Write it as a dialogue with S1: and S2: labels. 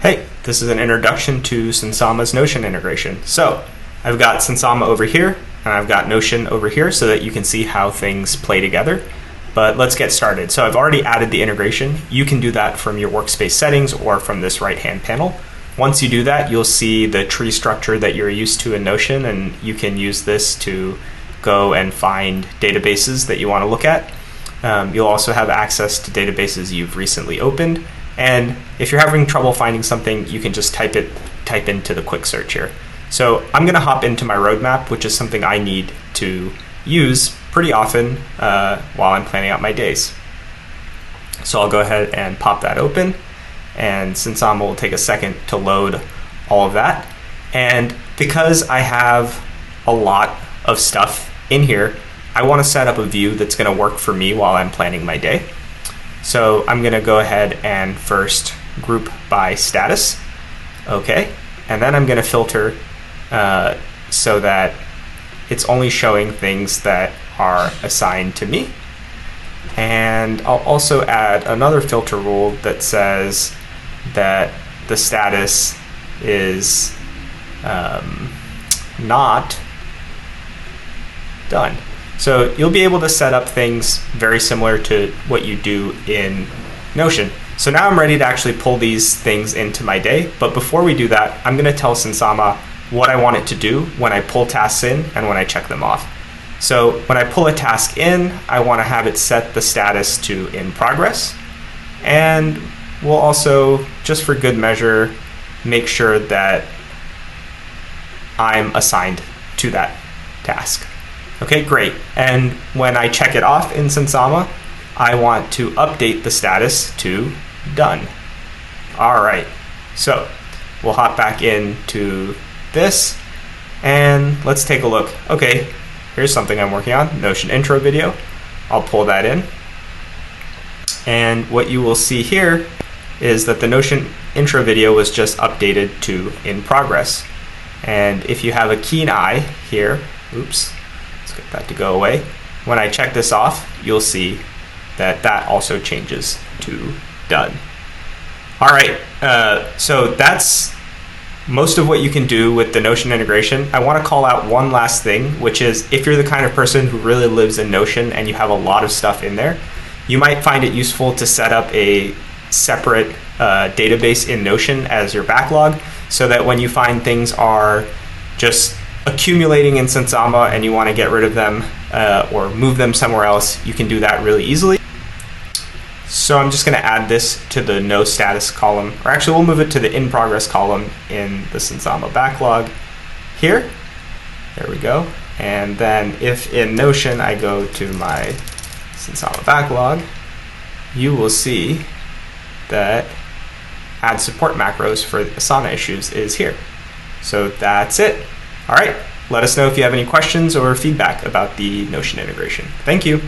S1: Hey, this is an introduction to Sunsama's Notion integration. So I've got Sunsama over here, and I've got Notion over here so that you can see how things play together. But let's get started. So I've already added the integration. You can do that from your workspace settings or from this right-hand panel. Once you do that, you'll see the tree structure that you're used to in Notion, and you can use this to go and find databases that you want to look at. You'll also have access to databases you've recently opened. And if you're having trouble finding something, you can just type into the quick search here. So I'm going to hop into my roadmap, which is something I need to use pretty often while I'm planning out my days. So I'll go ahead and pop that open, and Sunsama will take a second to load all of that. And because I have a lot of stuff in here, I want to set up a view that's going to work for me while I'm planning my day. So I'm going to go ahead and first group by status. Okay. And then I'm going to filter so that it's only showing things that are assigned to me. And I'll also add another filter rule that says that the status is not done. So you'll be able to set up things very similar to what you do in Notion. So now I'm ready to actually pull these things into my day. But before we do that, I'm going to tell Sunsama what I want it to do when I pull tasks in and when I check them off. So when I pull a task in, I want to have it set the status to in progress. And we'll also, just for good measure, make sure that I'm assigned to that task. Okay, great. And when I check it off in Sunsama, I want to update the status to done. All right, so we'll hop back into this and let's take a look. Okay, here's something I'm working on, Notion intro video. I'll pull that in. And what you will see here is that the Notion intro video was just updated to in progress. And if you have a keen eye here, oops, let's get that to go away. When I check this off, you'll see that that also changes to done. All right, so that's most of what you can do with the Notion integration. I want to call out one last thing, which is if you're the kind of person who really lives in Notion and you have a lot of stuff in there, you might find it useful to set up a separate database in Notion as your backlog, so that when you find things are just accumulating in Sunsama and you want to get rid of them or move them somewhere else, you can do that really easily. So I'm just going to add this to the no status column, or actually we'll move it to the in progress column in the Sunsama backlog here. There we go. And then if in Notion I go to my Sunsama backlog, you will see that add support macros for Asana issues is here. So that's it. All right, let us know if you have any questions or feedback about the Notion integration. Thank you.